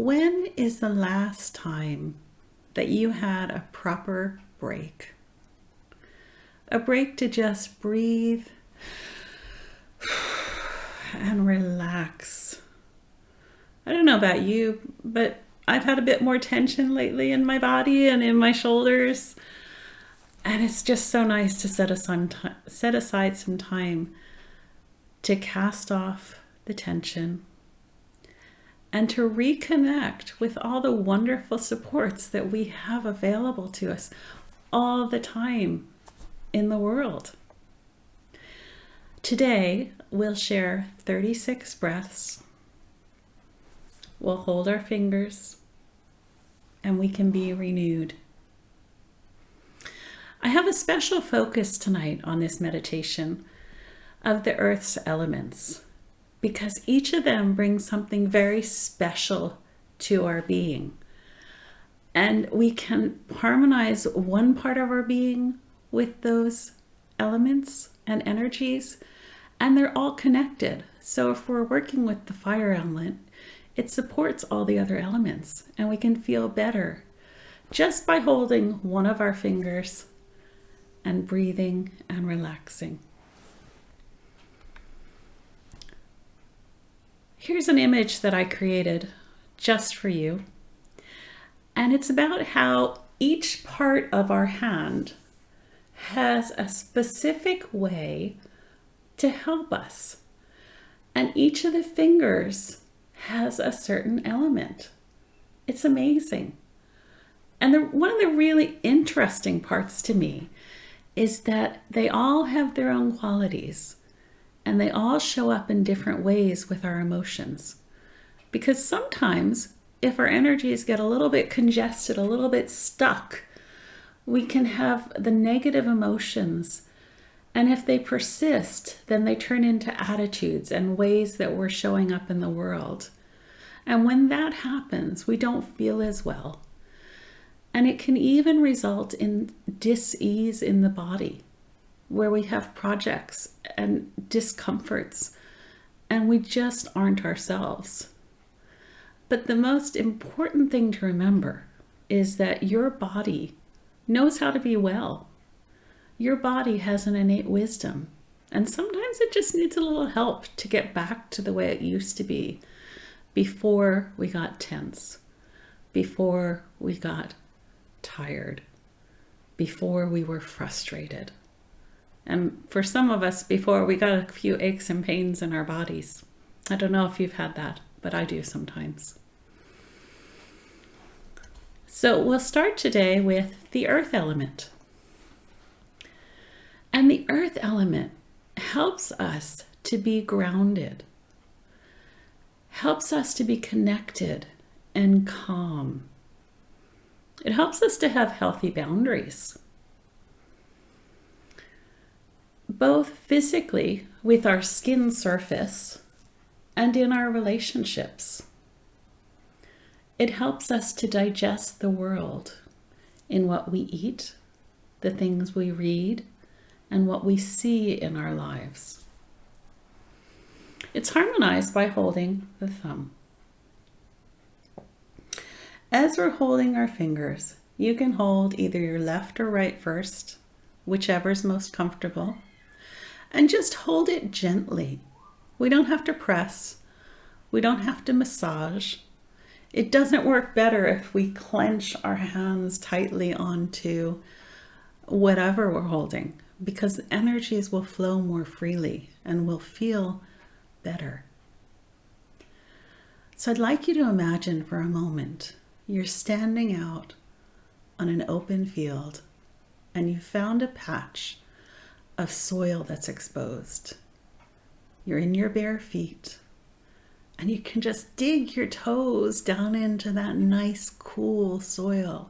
When is the last time that you had a proper break? A break to just breathe and relax. I don't know about you, but I've had a bit more tension lately in my body and in my shoulders. And it's just so nice to set aside some time to cast off the tension and to reconnect with all the wonderful supports that we have available to us all the time in the world. Today, we'll share 36 breaths. We'll hold our fingers and we can be renewed. I have a special focus tonight on this meditation of the Earth's elements, because each of them brings something very special to our being. And we can harmonize one part of our being with those elements and energies, and they're all connected. So if we're working with the fire element, it supports all the other elements, and we can feel better just by holding one of our fingers and breathing and relaxing. Here's an image that I created just for you. And it's about how each part of our hand has a specific way to help us. And each of the fingers has a certain element. It's amazing. And one of the really interesting parts to me is that they all have their own qualities, and they all show up in different ways with our emotions. Because sometimes if our energies get a little bit congested, a little bit stuck, we can have the negative emotions. And if they persist, then they turn into attitudes and ways that we're showing up in the world. And when that happens, we don't feel as well. And it can even result in dis-ease in the body, where we have projects and discomforts, and we just aren't ourselves. But the most important thing to remember is that your body knows how to be well. Your body has an innate wisdom, and sometimes it just needs a little help to get back to the way it used to be before we got tense, before we got tired, before we were frustrated. And for some of us, before we got a few aches and pains in our bodies. I don't know if you've had that, but I do sometimes. So we'll start today with the earth element. And the earth element helps us to be grounded, helps us to be connected and calm. It helps us to have healthy boundaries, both physically with our skin surface and in our relationships. It helps us to digest the world in what we eat, the things we read, and what we see in our lives. It's harmonized by holding the thumb. As we're holding our fingers, you can hold either your left or right first, whichever's most comfortable, and just hold it gently. We don't have to press. We don't have to massage. It doesn't work better if we clench our hands tightly onto whatever we're holding, because the energies will flow more freely and we'll feel better. So I'd like you to imagine for a moment you're standing out on an open field and you found a patch of soil that's exposed. You're in your bare feet and you can just dig your toes down into that nice, cool soil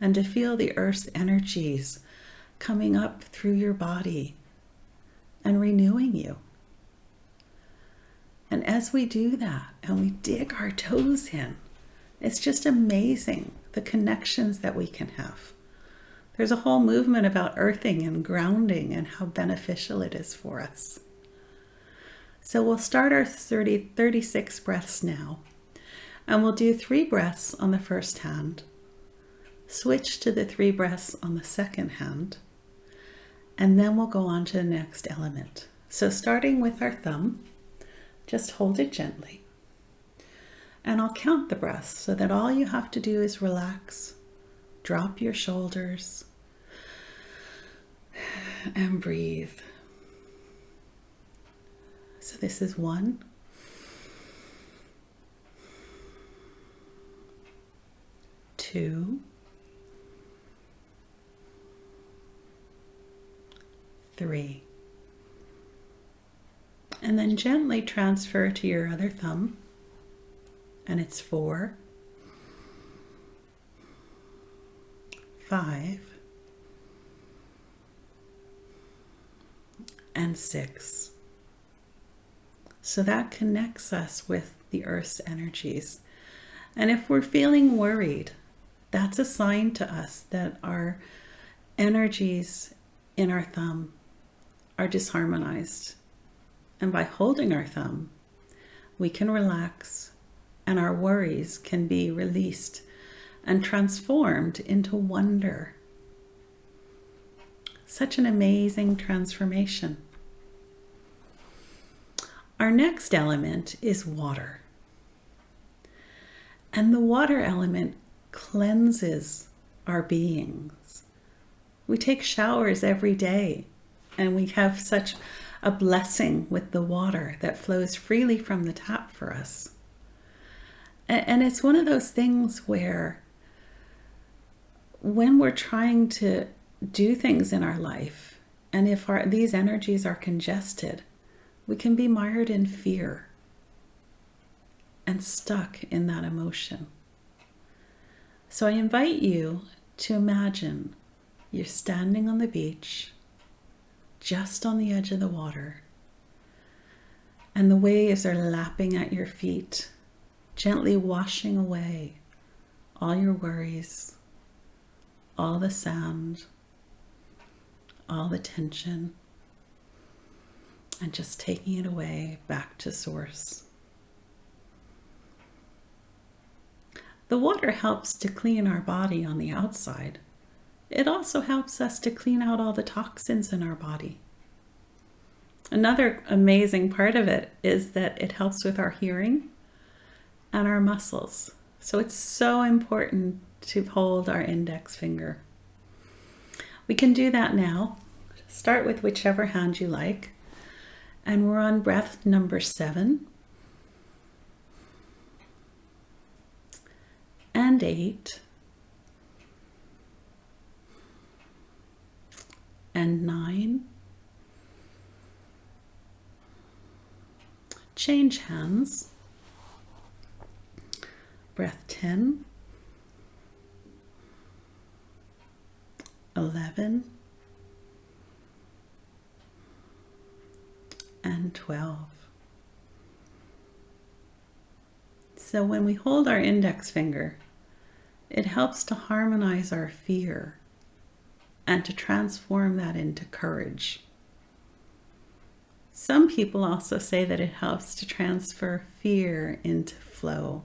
and to feel the earth's energies coming up through your body and renewing you. And as we do that and we dig our toes in, it's just amazing the connections that we can have. There's a whole movement about earthing and grounding and how beneficial it is for us. So we'll start our 36 breaths now. And we'll do 3 breaths on the first hand, switch to the 3 breaths on the second hand, and then we'll go on to the next element. So starting with our thumb, just hold it gently. And I'll count the breaths so that all you have to do is relax, drop your shoulders, and breathe. So this is 1, 2, 3. And then gently transfer to your other thumb, and it's 4, 5, and 6. So that connects us with the Earth's energies. And if we're feeling worried, that's a sign to us that our energies in our thumb are disharmonized. And by holding our thumb, we can relax and our worries can be released and transformed into wonder. Such an amazing transformation. Our next element is water. And the water element cleanses our beings. We take showers every day, and we have such a blessing with the water that flows freely from the tap for us. And it's one of those things where when we're trying to do things in our life, and if these energies are congested, we can be mired in fear and stuck in that emotion. So I invite you to imagine you're standing on the beach, just on the edge of the water, and the waves are lapping at your feet, gently washing away all your worries, all the sand, all the tension, and just taking it away back to source. The water helps to clean our body on the outside. It also helps us to clean out all the toxins in our body. Another amazing part of it is that it helps with our hearing and our muscles. So it's so important to hold our index finger. We can do that now. Start with whichever hand you like. And we're on breath number 7 and 8 and 9. Change hands. Breath 10, 11, and 12. So when we hold our index finger, it helps to harmonize our fear and to transform that into courage. Some people also say that it helps to transfer fear into flow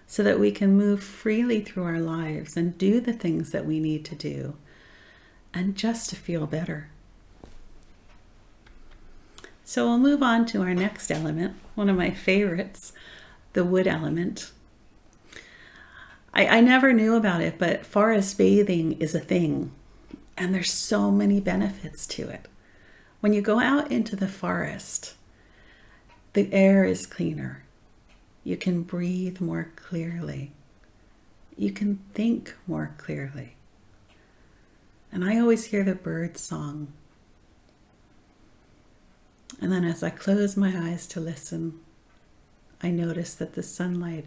so that we can move freely through our lives and do the things that we need to do and just to feel better. So we'll move on to our next element, one of my favorites, the wood element. I never knew about it, but forest bathing is a thing, and there's so many benefits to it. When you go out into the forest, the air is cleaner. You can breathe more clearly. You can think more clearly. And I always hear the bird song. And then as I close my eyes to listen, I notice that the sunlight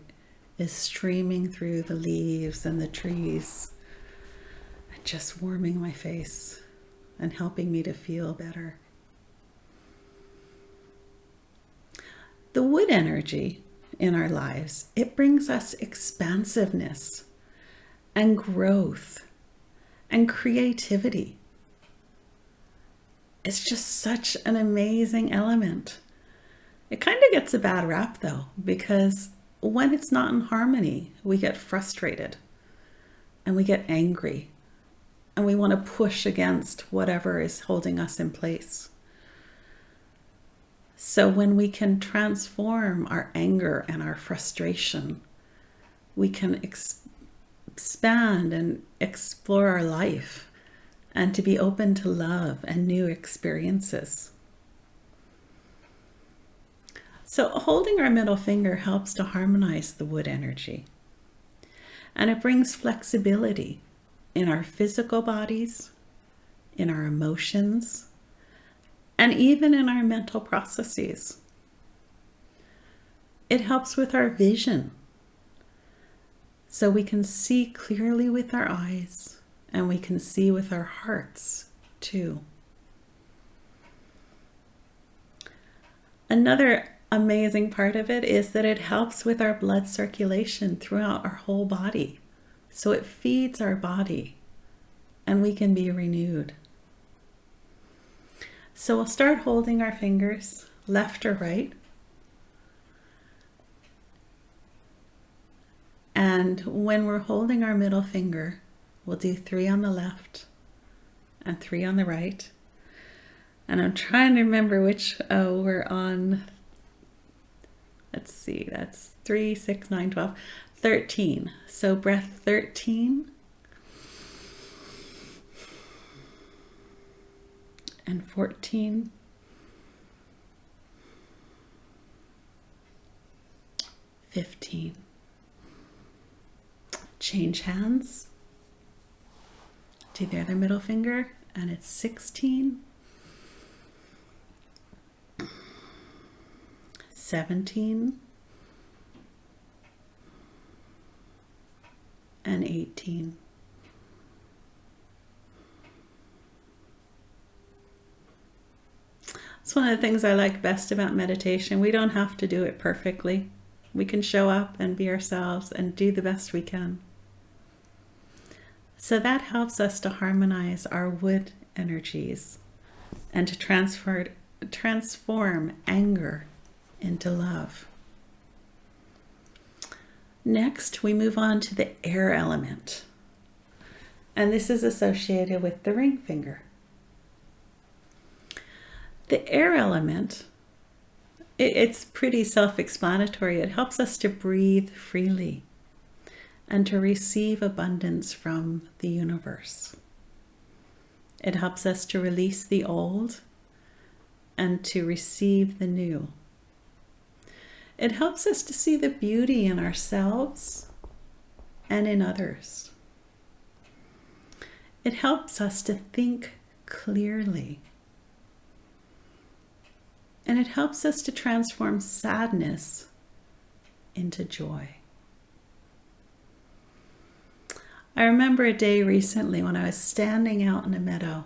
is streaming through the leaves and the trees, and just warming my face and helping me to feel better. The wood energy in our lives, it brings us expansiveness and growth and creativity. It's just such an amazing element. It kind of gets a bad rap though, because when it's not in harmony, we get frustrated and we get angry and we want to push against whatever is holding us in place. So when we can transform our anger and our frustration, we can expand and explore our life and to be open to love and new experiences. So holding our middle finger helps to harmonize the wood energy. And it brings flexibility in our physical bodies, in our emotions, and even in our mental processes. It helps with our vision, so we can see clearly with our eyes and we can see with our hearts too. Another amazing part of it is that it helps with our blood circulation throughout our whole body. So it feeds our body and we can be renewed. So we'll start holding our fingers, left or right. And when we're holding our middle finger, we'll do 3 on the left and 3 on the right. And I'm trying to remember which we're on. Let's see, that's 3, 6, 9, 12, 13. So breath 13. And 14. 15. Change hands to the other middle finger, and it's 16. 17 and 18. It's one of the things I like best about meditation. We don't have to do it perfectly. We can show up and be ourselves and do the best we can. So that helps us to harmonize our wood energies and to transform anger into love. Next, we move on to the air element. And this is associated with the ring finger. The air element, it's pretty self-explanatory. It helps us to breathe freely and to receive abundance from the universe. It helps us to release the old and to receive the new. It helps us to see the beauty in ourselves and in others. It helps us to think clearly. And it helps us to transform sadness into joy. I remember a day recently when I was standing out in a meadow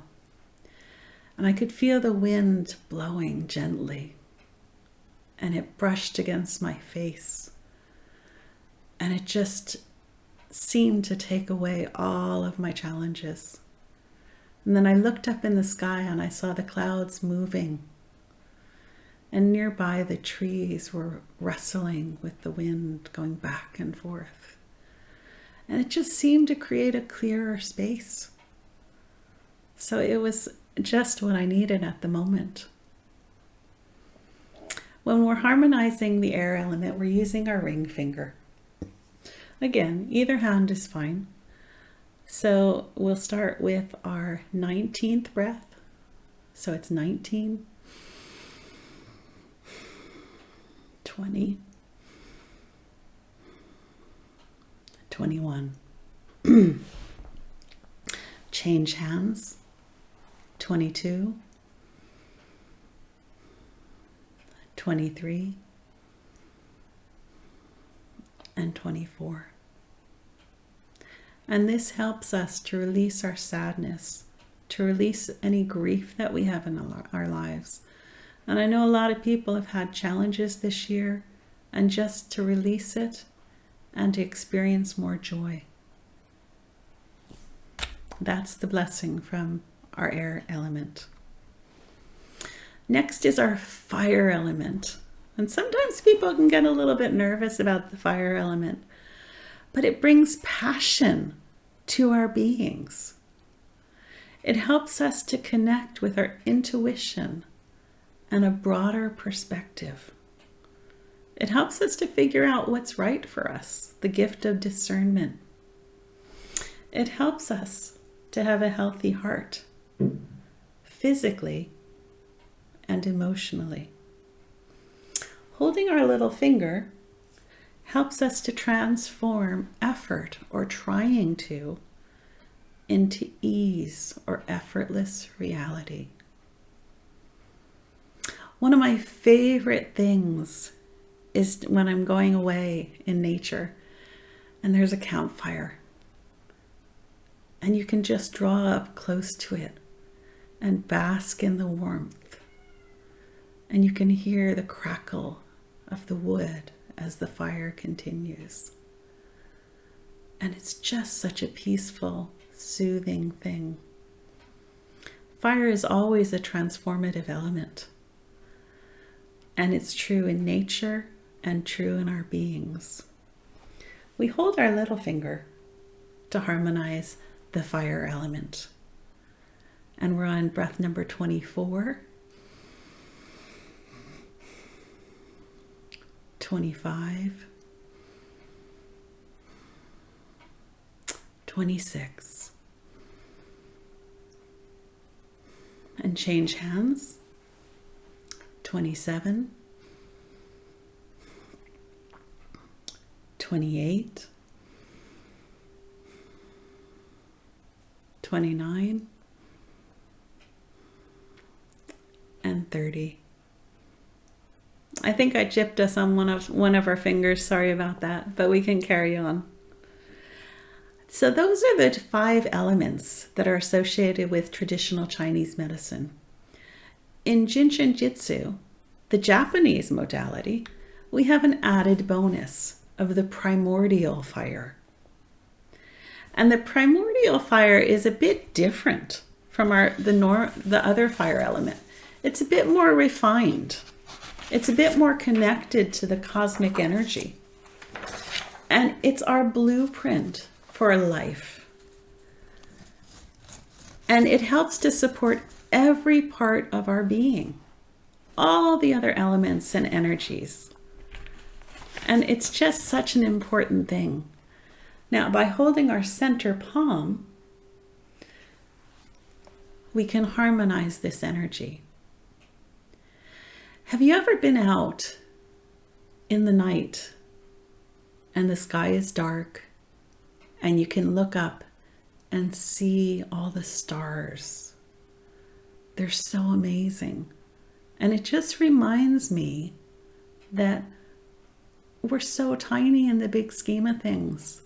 and I could feel the wind blowing gently. And it brushed against my face. And it just seemed to take away all of my challenges. And then I looked up in the sky and I saw the clouds moving. And nearby the trees were rustling with the wind going back and forth. And it just seemed to create a clearer space. So it was just what I needed at the moment. When we're harmonizing the air element, we're using our ring finger. Again, either hand is fine. So we'll start with our 19th breath. So it's 19, 20, 21. Change hands. 22, 23, and 24. And this helps us to release our sadness, to release any grief that we have in our lives. And I know a lot of people have had challenges this year, and just to release it and to experience more joy. That's the blessing from our air element. Next is our fire element. And sometimes people can get a little bit nervous about the fire element, but it brings passion to our beings. It helps us to connect with our intuition and a broader perspective. It helps us to figure out what's right for us, the gift of discernment. It helps us to have a healthy heart, physically and emotionally. Holding our little finger helps us to transform effort or trying to into ease or effortless reality. One of my favorite things is when I'm going away in nature and there's a campfire and you can just draw up close to it and bask in the warmth, and you can hear the crackle of the wood as the fire continues. And it's just such a peaceful, soothing thing. Fire is always a transformative element. And it's true in nature and true in our beings. We hold our little finger to harmonize the fire element. And we're on breath number 24, 25, 26. And change hands. 27, 28, 29, and 30. I think I gypped us on one of our fingers. Sorry about that, but we can carry on. So those are the 5 elements that are associated with traditional Chinese medicine. In Jin Shin Jyutsu, the Japanese modality, we have an added bonus of the primordial fire. And the primordial fire is a bit different from the other fire element. It's a bit more refined. It's a bit more connected to the cosmic energy. And it's our blueprint for life. And it helps to support every part of our being, all the other elements and energies. And it's just such an important thing. Now, by holding our center palm, we can harmonize this energy. Have you ever been out in the night and the sky is dark and you can look up and see all the stars? They're so amazing. And it just reminds me that we're so tiny in the big scheme of things.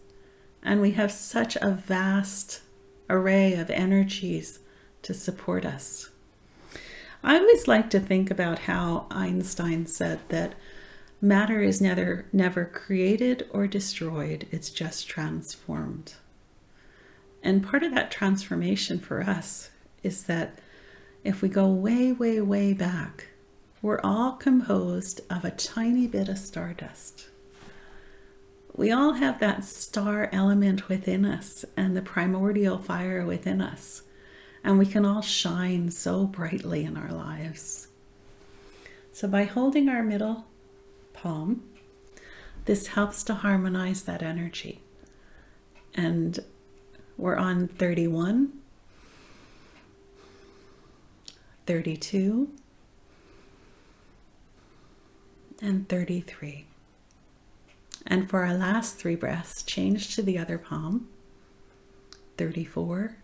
And we have such a vast array of energies to support us. I always like to think about how Einstein said that matter is never created or destroyed. It's just transformed. And part of that transformation for us is that if we go way, way, way back, we're all composed of a tiny bit of stardust. We all have that star element within us and the primordial fire within us. And we can all shine so brightly in our lives. So by holding our middle palm, this helps to harmonize that energy. And we're on 31, 32, and 33. And for our last 3 breaths, change to the other palm. 34,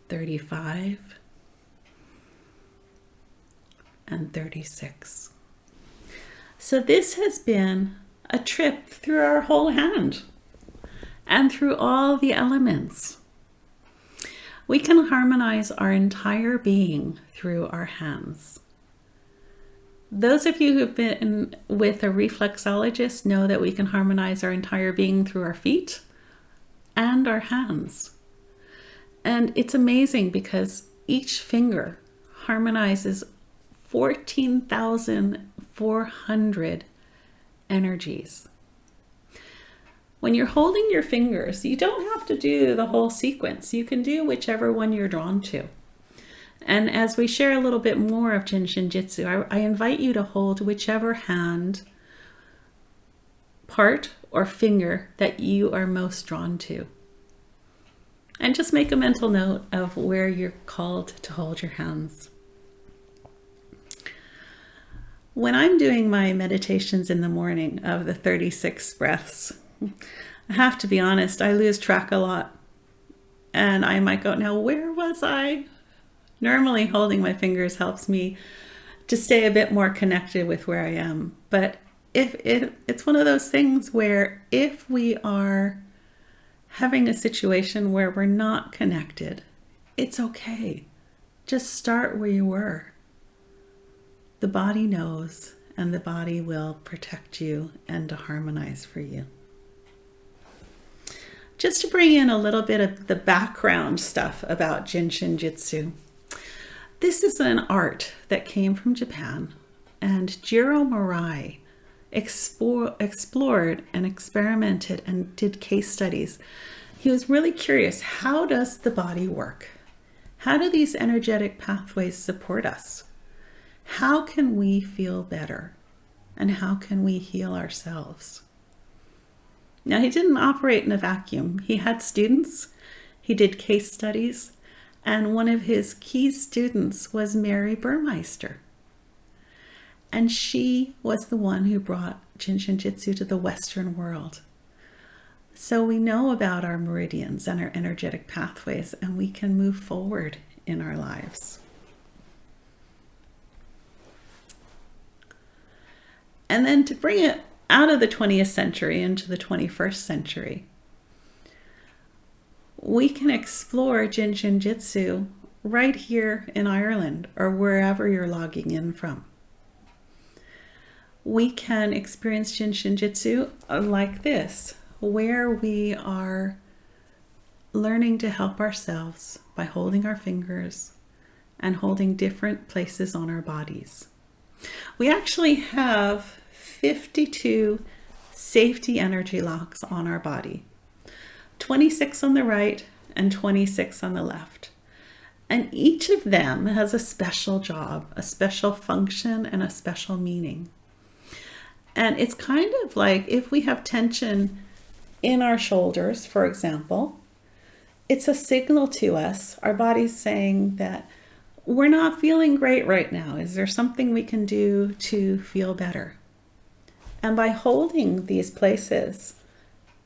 35, and 36. So this has been a trip through our whole hand and through all the elements. We can harmonize our entire being through our hands. Those of you who've been with a reflexologist know that we can harmonize our entire being through our feet and our hands. And it's amazing because each finger harmonizes 14,400 energies. When you're holding your fingers, you don't have to do the whole sequence. You can do whichever one you're drawn to. And as we share a little bit more of Jin Shin Jyutsu, I invite you to hold whichever hand, part, or finger that you are most drawn to. And just make a mental note of where you're called to hold your hands. When I'm doing my meditations in the morning of the 36 breaths, I have to be honest, I lose track a lot. And I might go, now where was I? Normally holding my fingers helps me to stay a bit more connected with where I am. But it's one of those things where if we are having a situation where we're not connected, it's okay. Just start where you were. The body knows, and the body will protect you and to harmonize for you. Just to bring in a little bit of the background stuff about Jin Shin Jyutsu. This is an art that came from Japan, and Jiro Murai explored and experimented and did case studies. He was really curious, how does the body work? How do these energetic pathways support us? How can we feel better? And how can we heal ourselves? Now, he didn't operate in a vacuum. He had students, he did case studies, and one of his key students was Mary Burmeister. And she was the one who brought Jin Shin Jyutsu to the Western world. So we know about our meridians and our energetic pathways, and we can move forward in our lives. And then to bring it out of the 20th century into the 21st century, we can explore Jin Shin Jyutsu right here in Ireland or wherever you're logging in from. We can experience Jin Shin Jyutsu like this, where we are learning to help ourselves by holding our fingers and holding different places on our bodies. We actually have 52 safety energy locks on our body, 26 on the right and 26 on the left. And each of them has a special job, a special function, and a special meaning. And it's kind of like if we have tension in our shoulders, for example, it's a signal to us, our body's saying that we're not feeling great right now. Is there something we can do to feel better? And by holding these places,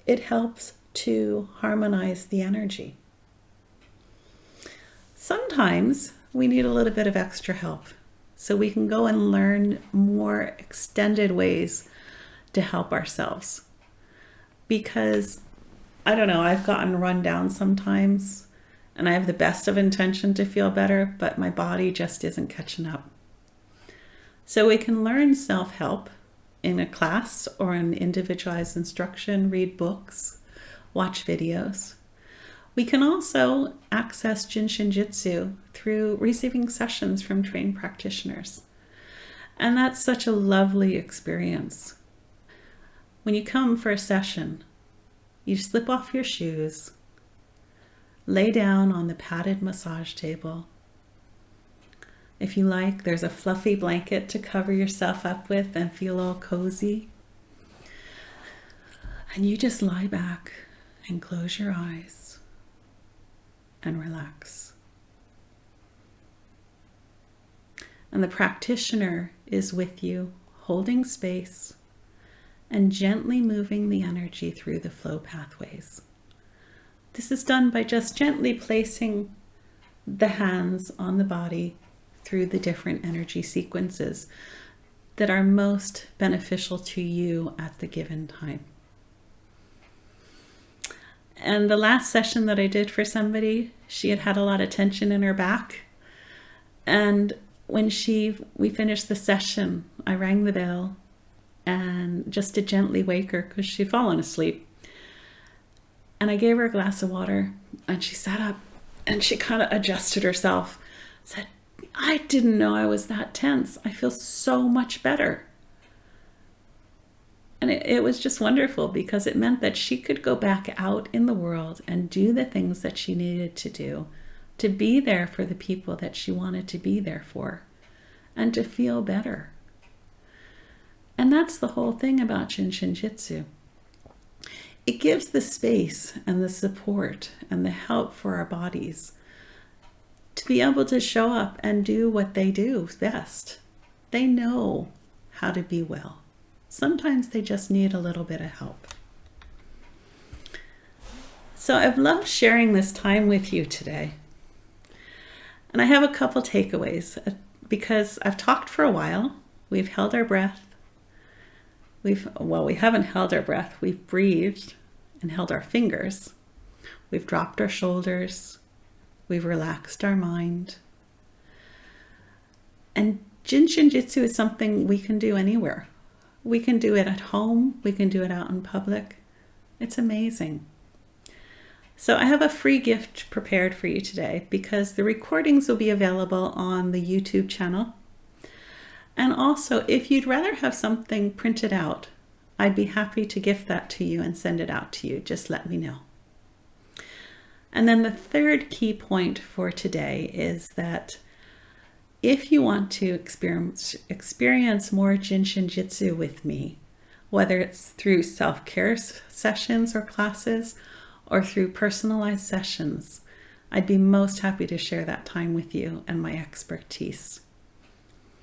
it helps to harmonize the energy. Sometimes we need a little bit of extra help, so we can go and learn more extended ways to help ourselves. Because, I don't know, I've gotten run down sometimes, and I have the best of intention to feel better, but my body just isn't catching up. So we can learn self-help in a class or an individualized instruction, read books, watch videos. We can also access Jin Shin Jyutsu through receiving sessions from trained practitioners. And that's such a lovely experience. When you come for a session, you slip off your shoes, lay down on the padded massage table. If you like, there's a fluffy blanket to cover yourself up with and feel all cozy. And you just lie back and close your eyes and relax. And the practitioner is with you, holding space and gently moving the energy through the flow pathways. This is done by just gently placing the hands on the body through the different energy sequences that are most beneficial to you at the given time. And the last session that I did for somebody, she had a lot of tension in her back. And when we finished the session, I rang the bell and just to gently wake her because she'd fallen asleep. And I gave her a glass of water and she sat up and she kind of adjusted herself, said, I didn't know I was that tense. I feel so much better. And it was just wonderful because it meant that she could go back out in the world and do the things that she needed to do, to be there for the people that she wanted to be there for, and to feel better. And that's the whole thing about Jin Shin Jyutsu. It gives the space and the support and the help for our bodies to be able to show up and do what they do best. They know how to be well. Sometimes they just need a little bit of help. So I've loved sharing this time with you today. And I have a couple takeaways because I've talked for a while. We've held our breath. We haven't held our breath. We've breathed and held our fingers. We've dropped our shoulders. We've relaxed our mind. And Jin Shin Jyutsu is something we can do anywhere. We can do it at home. We can do it out in public. It's amazing. So I have a free gift prepared for you today because the recordings will be available on the YouTube channel. And also, if you'd rather have something printed out, I'd be happy to gift that to you and send it out to you. Just let me know. And then the third key point for today is that if you want to experience more Jin Shin Jyutsu with me, whether it's through self-care sessions or classes or through personalized sessions, I'd be most happy to share that time with you and my expertise.